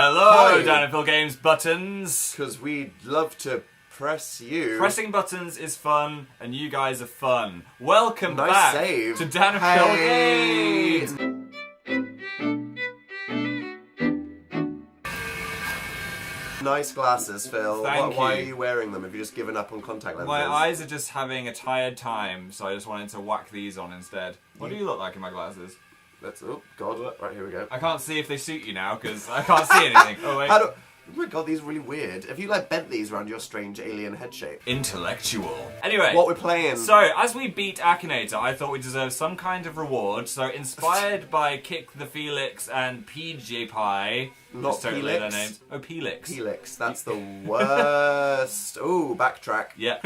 Hello, Hi. Dan and Phil Games buttons. Because we'd love to press you. Pressing buttons is fun, and you guys are fun. Welcome Nice back save. to Dan and Phil Games. Nice glasses, Phil. Thank Why are you. you wearing them? Have you just given up on contact lenses? My eyes are just having a tired time, so I just wanted to whack these on instead. What do you look like in my glasses? Oh, God. Right, here we go. I can't see if they suit you now, because I can't see anything. Oh, wait. Oh my God, these are really weird. Have you, bent these around your strange alien head shape? Intellectual. Anyway. What we're playing. So, as we beat Akinator, I thought we deserved some kind of reward. So, inspired by Kick the Felix and PJ Pie. Not just totally Pelix. their names. Oh, Pelix. Helix, that's the worst. Ooh, backtrack. Yeah.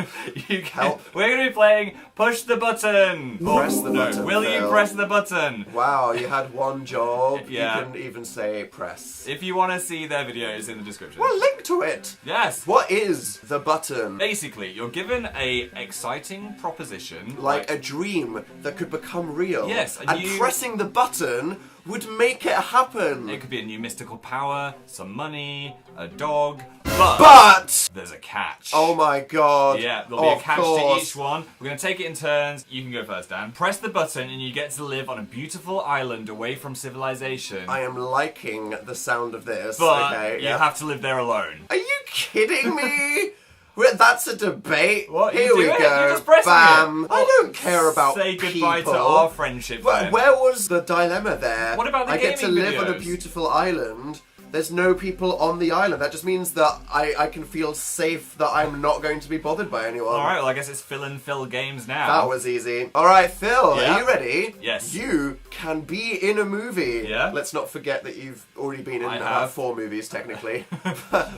You can, Help. We're going to be playing Push the Button. Press the no. button, Will you Phil. press the button? Wow, you had one job. Yeah. You couldn't even say press. If you want to see their videos in the description. Well, link to it. Yes. What is the button? Basically, you're given a exciting proposition. Like a dream that could become real. Yes, and pressing the button would make it happen. It could be a new mystical power, some money, a dog, but there's a catch. Oh my God. Yeah, there'll be a Of catch course. to each one. We're going to take it in turns. You can go first, Dan. Press the button and you get to live on a beautiful island away from civilization. I am liking the sound of this. but okay, you yeah. have to live there alone. Are you kidding me? Well, that's a debate. What? Here You we do it. go. You're just pressing Bam. it. I don't care about Say goodbye people. to our friendship, But then. where was the dilemma there? What about the I get to gaming live on a videos? beautiful island. There's no people on the island. That just means that I can feel safe that I'm not going to be bothered by anyone. Alright, well, I guess it's Phil and Phil Games now. That was easy. Alright, Phil, Yeah? are you ready? Yes. You can be in a movie. Yeah? Let's not forget that you've already been in I about have. 4 movies, technically.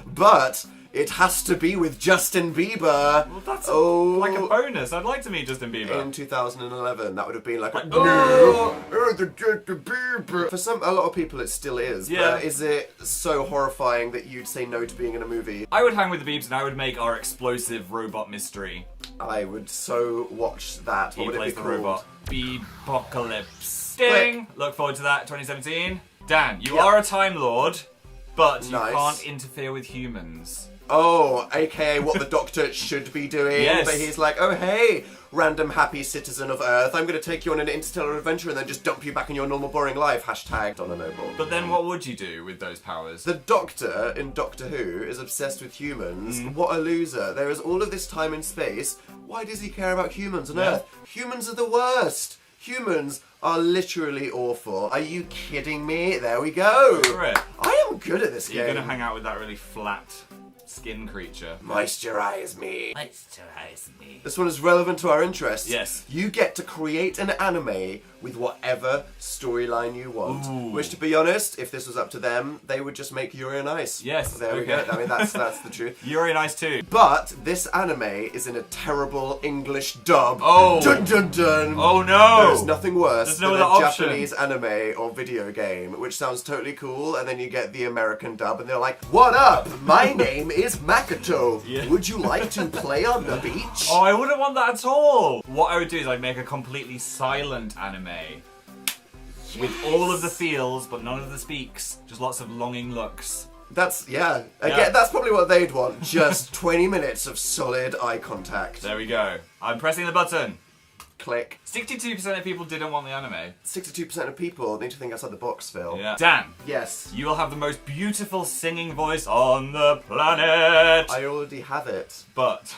But it has to be with Justin Bieber. Well, that's like a bonus. I'd like to meet Justin Bieber. In 2011, that would have been like a Oh! the Justin Bieber. For a lot of people, it still is. Yeah. But is it so horrifying that you'd say no to being in a movie? I would hang with the Biebs and I would make our explosive robot mystery. I would so watch that. He What would plays it be the called? robot. Beepocalypse. Ding! Look forward to that, 2017. Dan, you Yeah. are a Time Lord, but you Nice. can't interfere with humans. Oh, aka what the Doctor should be doing. Yes. But he's like, oh hey, random happy citizen of Earth, I'm going to take you on an interstellar adventure and then just dump you back in your normal boring life. Hashtag Donna Noble. But then what would you do with those powers? The Doctor in Doctor Who is obsessed with humans. Mm. What a loser. There is all of this time and space. Why does he care about humans on Yeah. Earth? Humans are the worst. Humans are literally awful. Are you kidding me? There we go. Go for it. I am good at this You're game. gonna hang out with that really flat skin creature. Moisturize me. Moisturize me. This one is relevant to our interests. Yes. You get to create an anime with whatever storyline you want. Ooh. Which, to be honest, if this was up to them, they would just make Yuri on Ice. Yes, There we okay. go. I mean, that's the truth. You're nice too. But this anime is in a terrible English dub. Oh. Dun dun dun. Oh no! There's nothing worse There's no than a other option. Japanese anime or video game, which sounds totally cool, and then you get the American dub, and they're like, "What up? My name is Makoto. Yeah. Would you like to play on the beach?" Oh, I wouldn't want that at all! What I would do is I'd make a completely silent anime. With all of the feels, but none of the speaks. Just lots of longing looks. That's Again, Yeah. that's probably what they'd want. Just 20 minutes of solid eye contact. There we go. I'm pressing the button. Click. 62% of people didn't want the anime. 62% of people need to think outside the box, Phil. Yeah. Dan, Yes. you will have the most beautiful singing voice on the planet. I already have it. But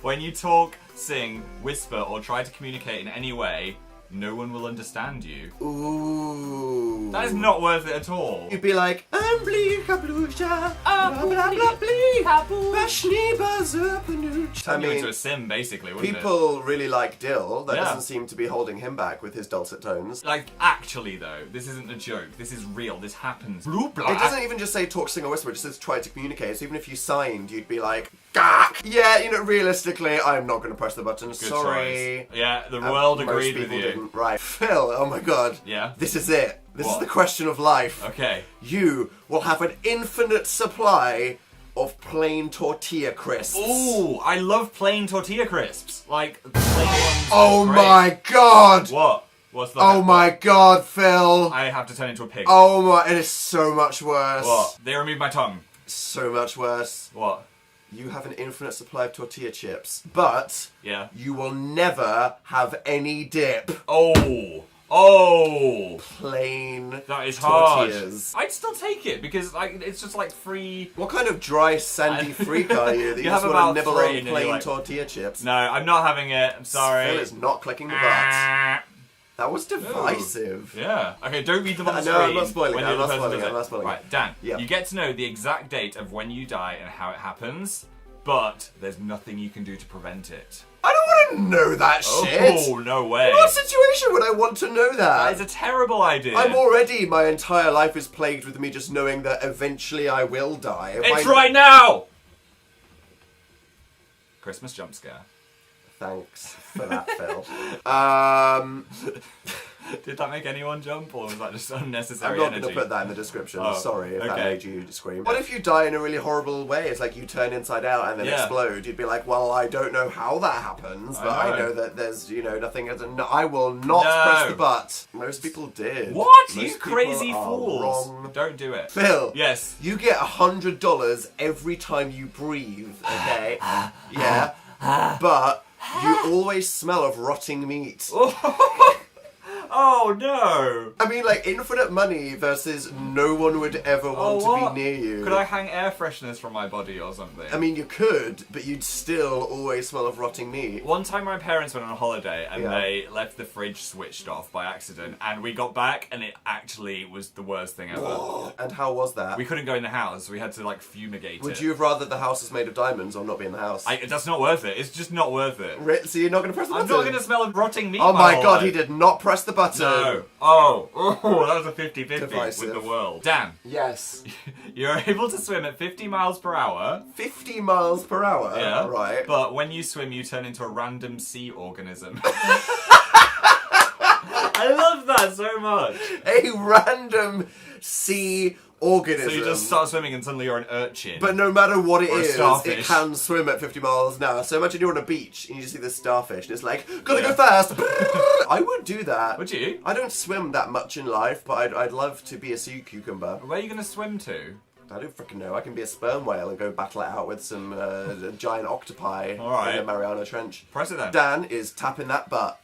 when you talk, sing, whisper, or try to communicate in any way, no one will understand you. Ooh. That is not worth it at all. You'd be like, I'm bleak, blah blah blah bleak, bashni bazapanuch. I Turn you into mean, a sim, basically, wouldn't people really like Dill. That Yeah. doesn't seem to be holding him back with his dulcet tones. it? Like, actually, though, this isn't a joke. This is real. This happens. Blue blah. It doesn't even just say talk, sing, or whisper, it just says try to communicate. So even if you signed, you'd be like, gah! Yeah, realistically, I'm not going to press the button. Good Sorry. choice. Yeah, the world Most agreed with people you. didn't. Right. Phil, oh my god. Yeah? This is it. This is What? the question of life. Okay. You will have an infinite supply of plain tortilla crisps. Ooh, I love plain tortilla crisps. Like, the plain ones. Oh are great. my god! What? What's the Oh my god, Phil. I have to turn into a pig. Oh my, it is so much worse. What? They removed my tongue. So much worse. What? You have an infinite supply of tortilla chips, but Yeah. you will never have any dip. Oh. Oh. Plain That is hard. tortillas. I'd still take it because it's just like free. What kind of dry, sandy freak are you that you You just have want about to nibble three on and then plain you're like- tortilla chips? No, I'm not having it. I'm sorry. Phil is not clicking the butt. Ah. That was divisive. Yeah. Okay, don't read them on the No, screen. I'm not spoiling when it, the I'm other not person spoiling does it, I'm not spoiling it. Right, Dan, Yep. you get to know the exact date of when you die and how it happens, but there's nothing you can do to prevent it. I don't want to know that shit. Oh, no way. In what situation would I want to know That is that? a terrible idea. I'm already, my entire life is plagued with me just knowing that eventually I will die. If It's I- right now! Christmas jump scare. Thanks for that, Phil. Did that make anyone jump, or was that just unnecessary I'm not energy? going to put that in the description. Oh, Sorry if that okay. made you scream. What if you die in a really horrible way? It's like you turn inside out and then Yeah. explode. You'd be like, well, I don't know how that happens, but I know that there's, nothing. I will not No. press the butt. Most people did. What? Most You people crazy are fools. Wrong. Don't do it. Phil. Yes. You get $100 every time you breathe. Okay. Yeah. But you always smell of rotting meat. Oh no! I mean, like, infinite money versus no one would ever want what? to be near you. Could I hang air fresheners from my body or something? I mean, you could, but you'd still always smell of rotting meat. One time my parents went on a holiday and Yeah. they left the fridge switched off by accident, and we got back and it actually was the worst thing ever. And how was that? We couldn't go in the house, we had to like fumigate Would it. you have rather the house was made of diamonds or not be in the house? That's not worth it. It's just not worth it. So you're not going to press the I'm button? not going to smell of rotting meat. Oh my whole god, life. he did not press the button. No. Oh, that was a 50-50 Divisive. with the world. Dan, Yes. you're able to swim at 50 miles per hour. 50 miles per hour. Yeah. Right. But when you swim, you turn into a random sea organism. I love that so much. A random sea organism. So you just start swimming and suddenly you're an urchin. But no matter what it Or a is, it starfish. can swim at 50 miles an hour. So imagine you're on a beach and you just see this starfish and it's like, gotta go fast. I would do that. Would you? I don't swim that much in life, but I'd love to be a sea cucumber. Where are you going to swim to? I don't freaking know. I can be a sperm whale and go battle it out with some giant octopi All right. in the Mariana Trench. Press it then. Dan is tapping that butt.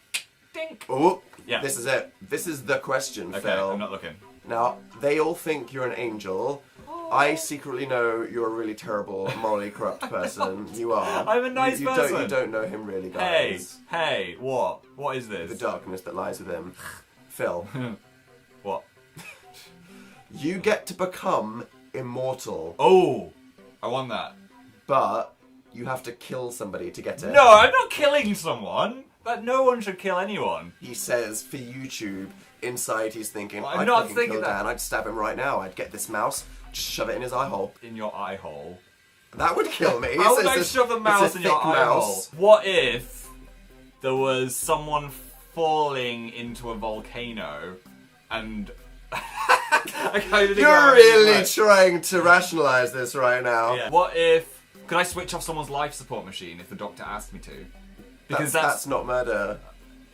Dink. Oh, Yeah. This is it. This is the question, Okay, Phil. I'm not looking. Now, they all think you're an angel. I secretly know you're a really terrible, morally corrupt person. You are. I'm a nice you person. You don't know him really, Hey, guys. hey, what? What is this? The darkness that lies with him. Phil, What? you get to become immortal, Oh, I want that. but you have to kill somebody to get it. No, I'm not killing someone. That no one should kill anyone. He says for YouTube, inside he's thinking, Well, I'm I'd not fucking thinking kill that. Dan, I'd stab him right now, I'd get this mouse, just shove it in his eye hole. In your eye hole. That would kill me. How would It's I shove a mouse it's in a your thick eye hole? mouse. What if there was someone falling into a volcano and I can't even think of how You're it really works. trying to rationalise this right now. Yeah. What if could I switch off someone's life support machine if the doctor asked me to? Because That's not murder.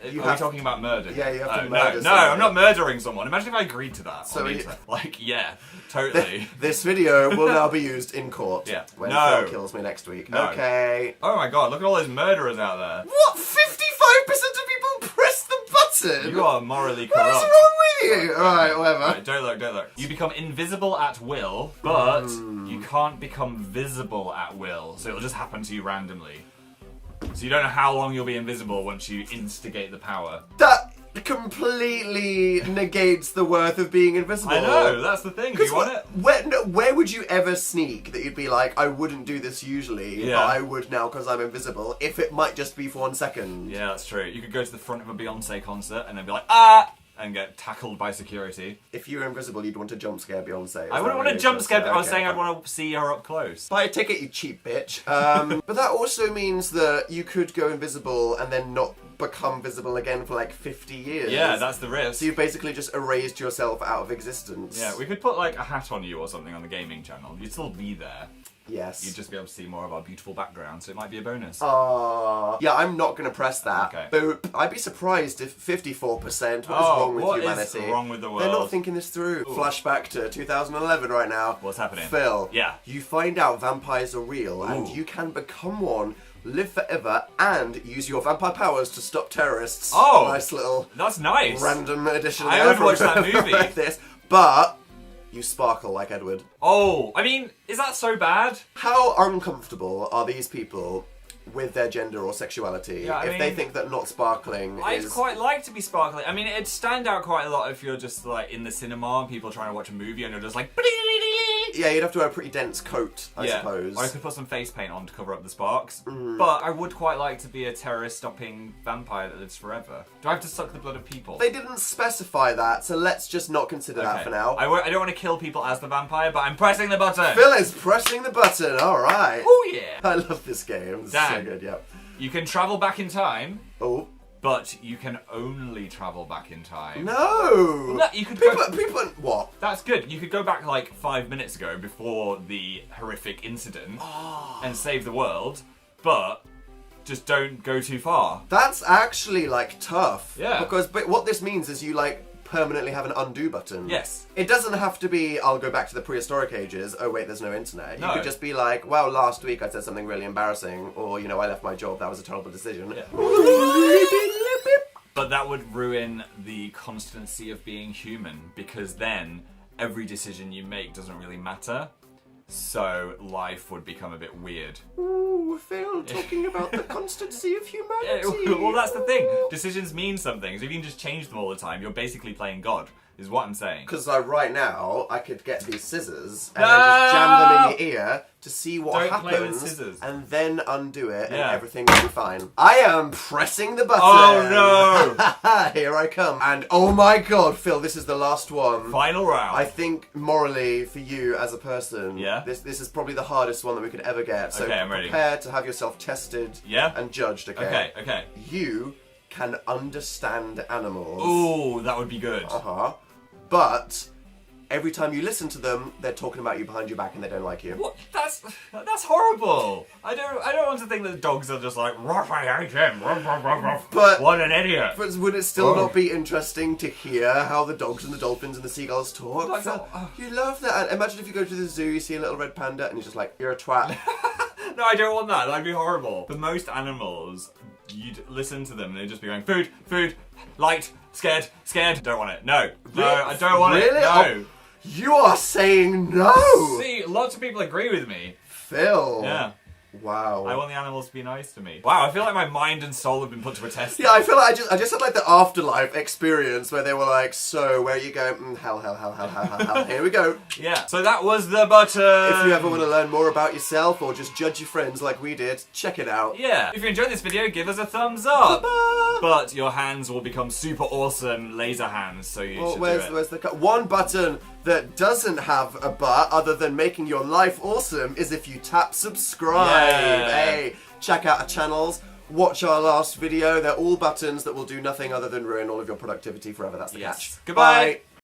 Are you we have- talking about murder? Yeah, you have to Oh, murder No, I'm somebody. not murdering someone. Imagine if I agreed to that. So on the you- internet. Like, yeah, totally. This video will now be used in court. Yeah. When No. Phil kills me next week. No. Okay. Oh my god, look at all those murderers out there. What? 55% of people press the button? You are morally What is corrupt. wrong with you? Alright, whatever. Right, don't look, don't look. You become invisible at will, but Hmm. you can't become visible at will, so it'll just happen to you randomly. So you don't know how long you'll be invisible once you instigate the power. That completely negates the worth of being invisible. I know, that's the thing. Do you want it? Where would you ever sneak that you'd be like, I wouldn't do this usually, Yeah. but I would now because I'm invisible, if it might just be for 1 second? Yeah, that's true. You could go to the front of a Beyonce concert and then be like, ah! And get tackled by security. If you were invisible, you'd want to jump scare Beyonce. I wouldn't want to jump scare, I was saying I'd want to see her up close. Buy a ticket, you cheap bitch. But that also means that you could go invisible and then not become visible again for like 50 years. Yeah, that's the risk. So you've basically just erased yourself out of existence. Yeah, we could put like a hat on you or something on the gaming channel. You'd still be there. Yes. You'd just be able to see more of our beautiful background, so it might be a bonus. Yeah, I'm not going to press that. Okay. Boop. I'd be surprised if 54%. What is wrong with humanity? What is wrong with the world? They're not thinking this through. Ooh. Flashback to 2011 right now. What's happening? Phil. Yeah. You find out vampires are real and Ooh. you can become one, live forever, and use your vampire powers to stop terrorists. Oh! Nice little That's nice. random addition. I there would from- watch that movie. like this. But you sparkle like Edward. Oh, I mean, is that so bad? How uncomfortable are these people with their gender or sexuality Yeah, I if they mean, think that not sparkling I'd is... quite like to be sparkling. I mean, it'd stand out quite a lot if you're just like in the cinema and people are trying to watch a movie and you're just like. Yeah, you'd have to wear a pretty dense coat, I suppose. Or I could put some face paint on to cover up the sparks. But I would quite like to be a terrorist-stopping vampire that lives forever. Do I have to suck the blood of people? They didn't specify that, so let's just not consider that Okay. for now. I don't want to kill people as the vampire, but I'm pressing the button. Phil is pressing the button, alright. Oh yeah. I love this game, it's so Dan. good, yep. You can travel back in time, Oh. but you can only travel back in time. No! No, you could people, what? That's good. You could go back like 5 minutes ago before the horrific incident and save the world, but just don't go too far. That's actually, like, tough. Yeah. Because but what this means is you, like, permanently have an undo button. Yes. It doesn't have to be, I'll go back to the prehistoric ages, oh wait, there's no internet. You No. could just be like, well, last week I said something really embarrassing, or, you know, I left my job, that was a terrible decision. Yeah. But that would ruin the constancy of being human, because then every decision you make doesn't really matter. So life would become a bit weird. Ooh, Phil, talking about the constancy of humanity. Well, that's the thing. Decisions mean something. So if you can just change them all the time, you're basically playing God, is what I'm saying. Because right now, I could get these scissors and then just jam them in your ear to see what Don't happens, play with scissors. and then undo it, and Yeah. everything will be fine. I am pressing the button. Oh no! Here I come. And oh my god, Phil, this is the last one. Final round. I think morally, for you as a person, Yeah? this is probably the hardest one that we could ever get. So Okay, I'm ready. prepare to have yourself tested Yeah? and judged, okay? Okay. You can understand animals. Ooh, that would be good. Uh-huh. But every time you listen to them, they're talking about you behind your back and they don't like you. What? That's horrible. I don't want to think that dogs are just like, ruff, I hate him. Ruff, ruff, ruff, ruff. But- What an idiot. But would it still Oh. not be interesting to hear how the dogs and the dolphins and the seagulls talk? That's not- You love that. And imagine if you go to the zoo, you see a little red panda, and you're just like, you're a twat. No, I don't want that. That'd be horrible. For most animals, you'd listen to them and they'd just be going, food, food, light, scared, scared. Don't want it. No. No, I don't want it. Really? No. Oh, you are saying no! See, lots of people agree with me. Phil. Yeah. Wow. I want the animals to be nice to me. Wow, I feel like my mind and soul have been put to a test. Yeah, I feel like I just had like the afterlife experience where they were like, so where you go? Hell, hell. Here we go. Yeah. So that was the button. If you ever want to learn more about yourself or just judge your friends like we did, check it out. Yeah. If you enjoyed this video, give us a thumbs up. Ba-ba! But your hands will become super awesome laser hands, so you Well, should where's do it. the one button that doesn't have a but other than making your life awesome is if you tap subscribe. Yeah. Hey, check out our channels. Watch our last video. They're all buttons that will do nothing other than ruin all of your productivity forever. That's the Yes. catch. Goodbye. Bye.